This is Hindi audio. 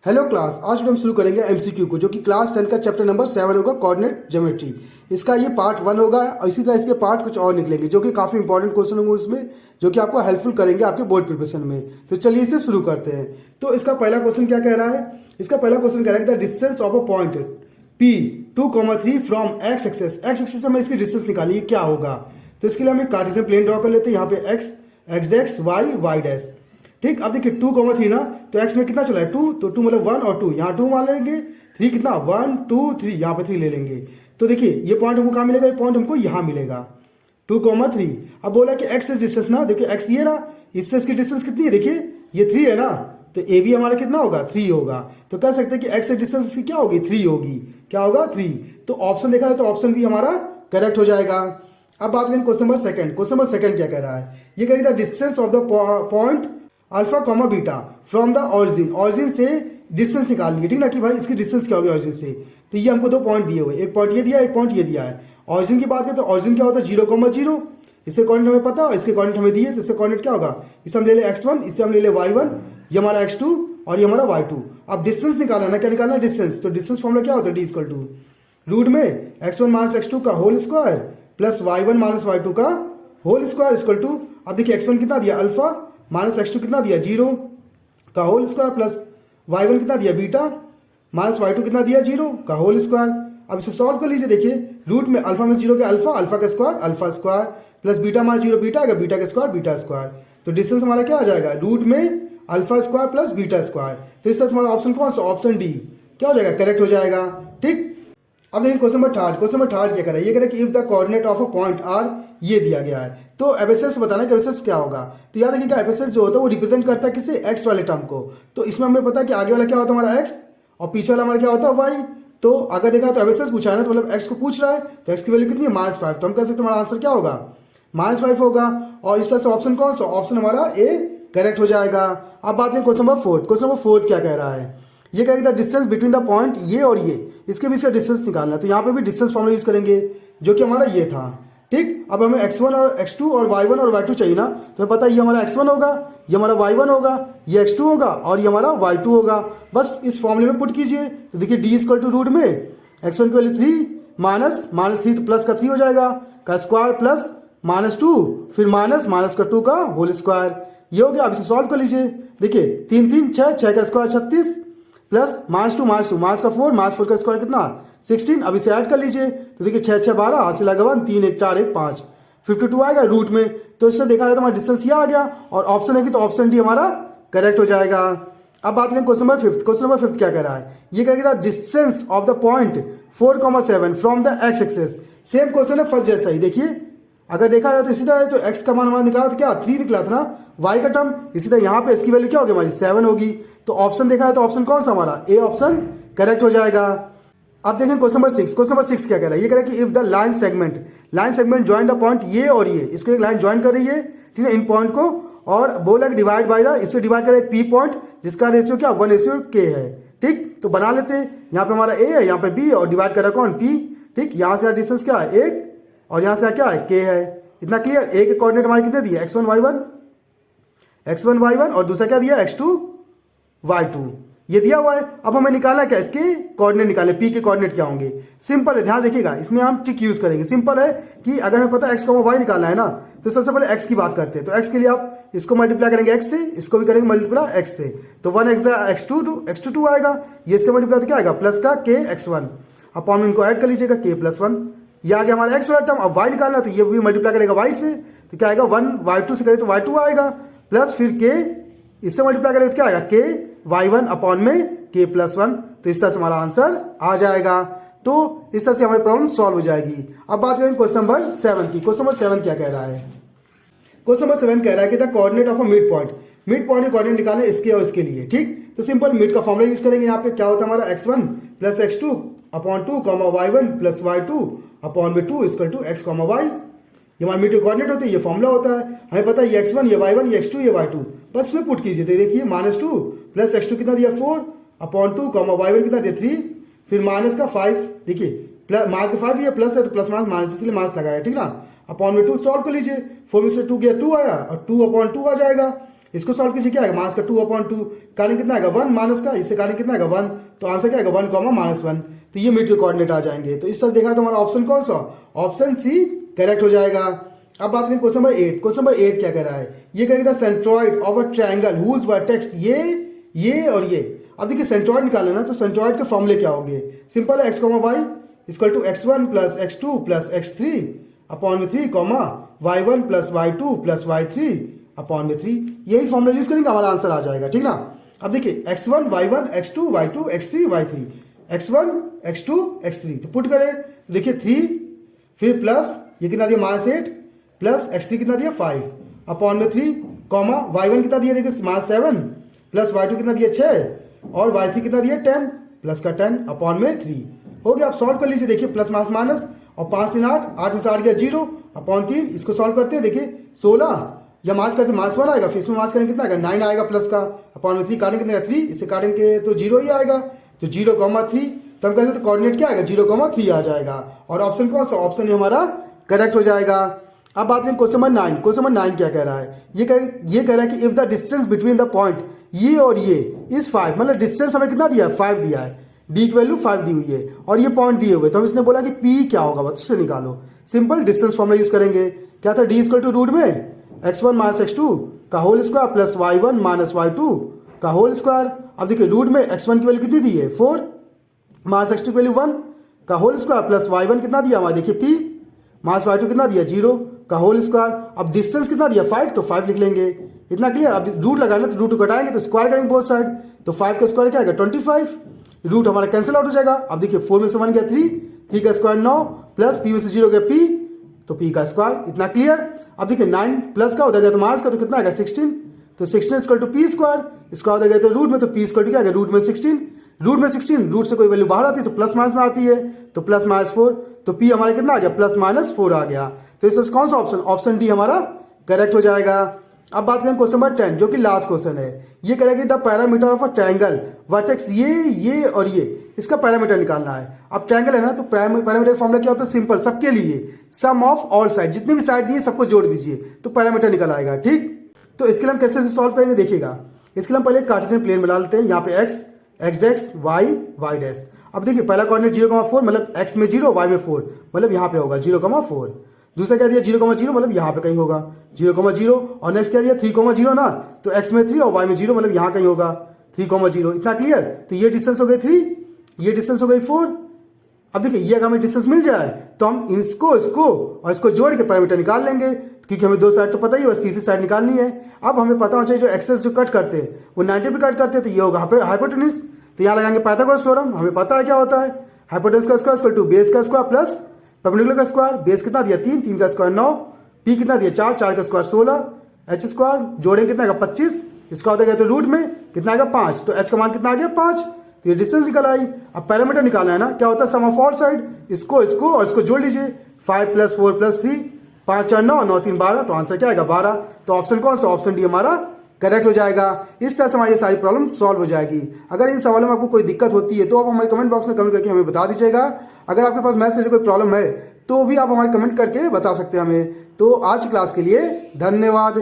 हेलो क्लास, आज हम शुरू करेंगे एमसीक्यू को, जो कि क्लास 10 का चैप्टर नंबर 7 होगा, कोऑर्डिनेट ज्योमेट्री। इसका ये पार्ट 1 होगा और इसी तरह इसके पार्ट कुछ और निकलेंगे जो कि काफी इंपॉर्टेंट क्वेश्चन होंगे उसमें, जो कि आपको हेल्पफुल करेंगे आपके बोर्ड प्रिपरेशन में। तो चलिए इसे शुरू करते हैं। तो इसका पहला क्वेश्चन क्या कह रहा है? इसका पहला क्वेश्चन कह रहा है the distance of a point P 2,3 from X axis. X axis में इसकी डिस्टेंस निकालिए, क्या होगा? तो इसके लिए हम एक कार्टेशियन प्लेन ड्रॉ कर लेते हैं। यहाँ पे एक्स एक्स वाई डैश। ठीक, अब देखिए 2,3 ना, तो x में कितना चला है 2, तो 2 मतलब 1 और 2, यहाँ 2 मान लेंगे। 3 कितना 1 2 3, यहाँ पे 3 ले लेंगे। तो देखिए ये पॉइंट हमको कहाँ मिलेगा? ये पॉइंट हमको यहाँ मिलेगा 2,3। अब बोला कि x से डिस्टेंस ना, देखिए x ये रहा, इससे इसकी डिस्टेंस कितनी है? देखिए ये 3 है ना, तो ए भी हमारा कितना होगा? 3 होगा। तो कह सकते हैं कि x से डिस्टेंस इसकी क्या होगी? 3 होगी। क्या होगा? 3। तो ऑप्शन देखा है तो ऑप्शन भी हमारा करेक्ट हो जाएगा। अब बात करें question number second. Question number second क्या कह रहा है? ये कहेगा the distance of the point alpha comma beta from the origin. Origin से डिस्टेंस निकालनी है, ठीक ना, कि भाई इसकी डिस्टेंस क्या होगी ऑरिजिन से। तो ये हमको 2 पॉइंट दिए हुए, एक पॉइंट ये दिया, एक पॉइंट ये दिया है। ऑरिजिन की बात करें तो ऑरिजिन क्या होता है? 0,0। इसके कोऑर्डिनेट हमें पता है, इसके कोऑर्डिनेट हमें दिए, तो इससे कोऑर्डिनेट क्या होगा? इसे हम ले ले x1, इससे हम ले ले y1, ये हमारा x2 और ये हमारा y2। अब डिस्टेंस निकालना है, क्या निकालना है? डिस्टेंस। तो डिस्टेंस फॉर्मूला क्या होता है? d इक्वल टू रूट में x1 माइनस x2 का whole square plus y1 minus y2 का होल स्क्वायर इक्वल टू, अब देखिए x1 कितना दिया? अल्फा माइनस x2 कितना दिया? 0 का होल स्क्वायर प्लस y1 कितना दिया? बीटा माइनस y2 कितना दिया? 0 का होल स्क्वायर। अब इसे सॉल्व कर लीजिए। देखिए रूट में अल्फा में 0 के अल्फा, अल्फा का square alpha square plus beta minus 0 beta आएगा, बीटा का स्क्वायर बीटा स्क्वायर। तो डिस्टेंस हमारा क्या आ जाएगा? रूट में alpha square plus beta square. तो इस तरह से हमारा ऑप्शन कौन सा? ऑप्शन डी क्या हो जाएगा? करेक्ट हो जाएगा। ठीक, अब देखिए question number third. Question number third क्या कह रहा है? ये कह रहा है कि if the coordinate of a point R, ये दिया गया है, तो एबेसिस बताना कि एबेसिस क्या होगा। तो याद रखिएगा एबेसिस जो होता है वो रिप्रेजेंट करता है किसे? एक्स वाले टर्म को। तो इसमें हमें पता है कि आगे वाला क्या होता है? हमारा एक्स, और पीछे वाला हमारा क्या होता है? वाई। तो अगर देखा तो एबेसिस पूछा है ना, तो मतलब एक्स को पूछ रहा है, तो एक्स की वैल्यू कितनी है? -5। तो हम कह सकते हैं हमारा आंसर क्या होगा? -5 होगा। और इस तरह से ऑप्शन कौन सा? ऑप्शन हमारा ए करेक्ट हो जाएगा। अब बात करें question number fourth. Question number fourth क्या कह रहा है? ये कहेगा the distance between the point ये और ये, इसके बीच का डिस्टेंस निकालना है। तो यहाँ पे भी डिस्टेंस फॉर्मूला यूज करेंगे, जो कि हमारा ये था। ठीक, अब हमें x1 और x2 और y1 और y2 चाहिए ना, तो पता है ये हमारा x1 होगा, ये हमारा y1 होगा, ये x2 होगा और ये हमारा y2 होगा। बस इस फॉर्मूले में पुट कीजिए। तो देखिए d इक्वल टू रूट में x1 की वैल्यू 3 माइनस 3 तो प्लस का 3 हो जाएगा, का स्क्वायर प्लस -2 फिर माइनस का 2 का होल स्क्वायर। ये हो गया। अब इसे सॉल्व कर लीजिए। देखिए 3 3 6, 6 का स्क्वायर 36 प्लस -2 माइनस का 4, -4 का स्क्वायर कितना? 16। अब इसे ऐड कर लीजिए। तो देखिए 6 6 12, हाथ से लगा 1, 3 1 4 1 5, 52 आएगा रूट में। तो इससे देखा जाए तो हमारा डिस्टेंस ये आ गया, और ऑप्शन है कि तो ऑप्शन डी हमारा करेक्ट हो जाएगा। अब बात करें question number fifth. Question number fifth क्या कह रहा है? ये कहेगा distance of the point 4,7 from the X axis. Same question है फर्स्ट जैसा ही। देखिए अगर देखा जाए तो इसी तरह, तो x का मान हमारा निकाला था क्या? 3 निकला था ना, y का टर्म। इसी तरह यहाँ पे इसकी वैल्यू क्या होगी? हमारी 7 होगी। तो ऑप्शन देखा है तो ऑप्शन कौन सा? हमारा ए ऑप्शन करेक्ट हो जाएगा। अब देखें क्वेश्चन नंबर 6। क्वेश्चन नंबर 6 क्या कह रहा है? ये कह रहा है कि if the line segment join the point ये और ये, इसको एक लाइन ज्वाइन कर रही है, ठीक है, इन पॉइंट को, और बोला कि डिवाइड बाय द, इसको डिवाइड करें पी पॉइंट, जिसका रेशियो क्या? 1:k है। ठीक, तो बना लेते हैं। यहाँ पे हमारा ए है, यहाँ पे बी, और डिवाइड करा कौन? पी। ठीक, यहाँ से डिस्टेंस क्या है? 1, और यहाँ से क्या है? k है। इतना क्लियर? ए के कोऑर्डिनेट हमारे कितने दिए? x1 y1 और दूसरा क्या दिया? x2 y2, ये दिया हुआ है। अब हमें निकालना क्या? इसके कोऑर्डिनेट निकाले, p के कोऑर्डिनेट क्या होंगे? सिंपल है, ध्यान देखिएगा, इसमें हम ट्रिक यूज करेंगे। सिंपल है कि अगर हमें पता है x, y निकालना है ना, तो सबसे पहले x की बात करते हैं। तो x के लिए आप इसको मल्टीप्लाई करेंगे x से, इसको भी करेंगे मल्टीप्लाई x से, तो 1 x2 आएगा, ये से मल्टीप्लाई तो क्या आएगा? प्लस का k x1, अपॉन में इनको ऐड कर लीजिएगा k+1, ये आ गया हमारा x वाला टर्म। अब y निकालना तो ये भी मल्टीप्लाई करेगा y से, तो क्या आएगा? 1 y2 से करें तो y2 आएगा, प्लस फिर k, इससे मल्टीप्लाई करें तो क्या आएगा? k y1 अपॉन में k+1। तो इस तरह से हमारा आंसर आ जाएगा। तो इस तरह से हमारी प्रॉब्लम सॉल्व हो जाएगी। अब बात करें क्वेश्चन नंबर 7 की। क्वेश्चन नंबर 7 क्या कह रहा है? क्वेश्चन नंबर 7 कह रहा है कि the coordinate of a mid point के कोऑर्डिनेट निकालने इसके और इसके लिए। ठीक, तो सिंपल मिड का फॉर्मूला यूज करेंगे। यहाँ पे क्या होता है हमारा? x1 plus x2 upon 2, y1 plus y2 upon में 2 इक्वल टू x, y। ये हमारे मिड के कोऑर्डिनेट होते हैं, ये फॉर्मूला होता है। हमें पता है ये x1, ये y1, ये x2, ये y2, बस इसमें पुट कीजिए। तो देखिए -2 प्लस x2 कितना दिया? 4 अपॉन 2, y1 कितना दिया? 3, फिर माइनस का 5। देखिए माइनस का 5 ये प्लस है, तो प्लस माइनस, इसलिए माइनस लगाया, ठीक ना। अपॉन में 2 सॉल्व कर लीजिए। 4 में से 2 गया 2 आया और 2/2 आ जाएगा। इसको सॉल्व कीजिए, क्या आएगा माइनस का 2/2, कारण कितना आएगा 1 माइनस का, इससे कारण कितना आएगा 1, तो आंसर क्या आएगा 1, -1। तो ये मिड के कोऑर्डिनेट आ जाएंगे। तो इस तरह देखा तो हमारा ऑप्शन कौन सा, ऑप्शन सी करेक्ट हो जाएगा। अब बात करें क्वेश्चन नंबर 8। क्वेश्चन नंबर 8 क्या कह रहा है, ये कह रहा है centroid of a triangle whose vertex ये और ये। अब देखिए सेंट्रॉइड निकालना ना, तो सेंट्रॉइड के फॉर्मूले क्या होंगे, सिंपल है, x, y equal to x1 plus x2 plus x3 upon में 3, y1 plus y2 plus y3 upon में 3। यही फॉर्मूला यूज करेंगे, हमारा आंसर आ जाएगा, ठीक ना। अब देखिए x1 y1 x2 y2 x3 y3, x1 x2 x3, तो पुट करें तो देखिए 3 फिर प्लस ये कितना दिया -8 प्लस x3 कितना दिया 5 अपॉन में 3, y1 कितना दिया देखिए -7 प्लस y2 कितना दिया 6 और y3 कितना दिया 10 प्लस का 10 अपॉन में 3। हो गया, आप सॉल्व कर लीजिए। देखिए प्लस माइनस और 5 3 8, 8 में से 8 गया 0 अपॉन 3। इसको सॉल्व करते हैं, देखिए 16 या मास करते -1 आएगा, फिर इसमें मास करेंगे कितना आएगा 9 आएगा प्लस का अपॉन में 3, कारण कितना 3, इससे काटेंगे तो 0 ही आएगा, तो 0,3। तो हम कहते हैं तो कोऑर्डिनेट क्या आएगा 0,3 आ जाएगा और ऑप्शन कौन सा, ऑप्शन हमारा करेक्ट हो जाएगा। अब बात करें क्वेश्चन नंबर 9। क्वेश्चन नंबर 9 क्या कह रहा है, ये कह रहा है कि if the distance between the point ये और ये इज 5, मतलब डिस्टेंस हमें कितना दिया है 5 दिया है, डी की वैल्यू 5 दी हुई है और ये पॉइंट दिए हुए, तो हम इसने बोला कि पी क्या होगा बस उससे निकालो। सिंपल डिस्टेंस फॉर्मूला यूज करेंगे, क्या था, डी इक्वल टू रूट में x1 माइनस x2 का whole square plus y1 minus y2 का होल स्क्वायर। अब देखिए रूट में x1 की वैल्यू कितनी दी है 4 माइनस x2 की वैल्यू 1 का होल स्क्वायर प्लस y1 कितना दिया हमारा देखिए p माइनस y2 कितना दिया 0 का होल स्क्वायर। अब डिस्टेंस कितना दिया 5, तो 5 लिख लेंगे, इतना क्लियर। अब रूट लगाना तो रूट कटाएंगे तो स्क्वायर करेंगे बोथ साइड, तो 5 का स्क्वायर क्या आएगा 25, रूट हमारा कैंसिल आउट हो जाएगा। अब देखिए 4 में से 1 गया 3 का स्क्वायर 9 प्लस p में से 0 गया p, तो p का स्क्वायर, इतना क्लियर। अब देखिए 9 प्लस का उधर गया तो माइनस का, तो कितना आएगा 16, तो 16 इक्वल टू p स्क्वायर, इसका उधर गया तो रूट में, तो p इक्वल टू क्या आएगा रूट में 16, रूट से कोई वैल्यू बाहर आती है तो प्लस माइनस में आती है, तो प्लस -4, तो p हमारा कितना आ गया +-4 आ गया। तो इसमें कौन सा ऑप्शन, ऑप्शन डी हमारा करेक्ट हो जाएगा। अब बात करें क्वेश्चन नंबर 10 जो कि लास्ट क्वेश्चन है। ये कह रहा है कि the parameter of a triangle vertex ये और ये, इसका पैरामीटर निकालना है। अब ट्रायंगल है ना, तो पैरामीटर फॉर्मूला क्या होता है, सिंपल, सबके लिए सम ऑफ ऑल साइड, जितनी भी साइड दी है सबको जोड़ दीजिए तो पैरामीटर निकल आएगा, ठीक। तो इसके लिए हम कैसे सॉल्व करेंगे देखिएगा। इसके लिए हम पहले कार्टेशियन प्लेन बना लेते हैं, यहाँ पे x डैश y डैश। अब देखिए पहला कोऑर्डिनेट 0,4 मतलब x में 0 y में 4, मतलब यहाँ पे होगा 0,4। दूसरा क्या दिया 0,0 मतलब यहाँ पे कहीं होगा 0,0 और नेक्स्ट क्या दिया 3,0 ना, तो x में 3 और y में 0 मतलब यहाँ कहीं होगा 3,0, इतना क्लियर। तो ये डिस्टेंस हो गई 3, ये डिस्टेंस हो गई 4। अब देखिए ये अगर हमें डिस्टेंस मिल जाए तो हम इसको और इसको जोड़ के पैरामीटर निकाल लेंगे, क्योंकि हमें दो साइड तो पता ही है, बस तीसरी साइड निकालनी है। अब हमें पता होना चाहिए जो एक्सेस जो कट करते हैं वो 90 पे कट करते हैं, तो ये होगा हाइपोटेन्यूज, तो यहाँ लगाएंगे पाइथागोरस थ्योरम। हमें पता है क्या होता है, हाइपोटेन्यूज का स्क्वायर इक्वल टू बेस का स्क्वायर प्लस परपेंडिकुलर का स्क्वायर। बेस कितना दिया 3 का स्क्वायर 9, पी कितना दिया 4 का स्क्वायर 16, एच स्क्वायर जोड़ेंगे कितना आएगा 25, इसका होता है तो रूट में कितना आएगा 5, तो एच का मान कितना आ गया 5, तो ये डिस्टेंस निकल आई। अब पैरामीटर निकालना है ना, क्या होता है सम ऑफ ऑल साइड, इसको और इसको जोड़ लीजिए 5 + 4 + 3, 5 4 9 9 3 12, तो आंसर क्या आएगा 12। तो ऑप्शन कौन सा, ऑप्शन डी हमारा करेक्ट हो जाएगा। इस तरह से हमारी सारी प्रॉब्लम सॉल्व हो जाएगी। अगर इन सवालों में आपको कोई दिक्कत होती है तो आप हमारे कमेंट बॉक्स में कमेंट करके हमें बता दीजिएगा। अगर आपके पास मैथ्स से कोई प्रॉब्लम है तो भी आप हमारे कमेंट करके बता सकते हैं हमें। तो आज की क्लास के लिए धन्यवाद।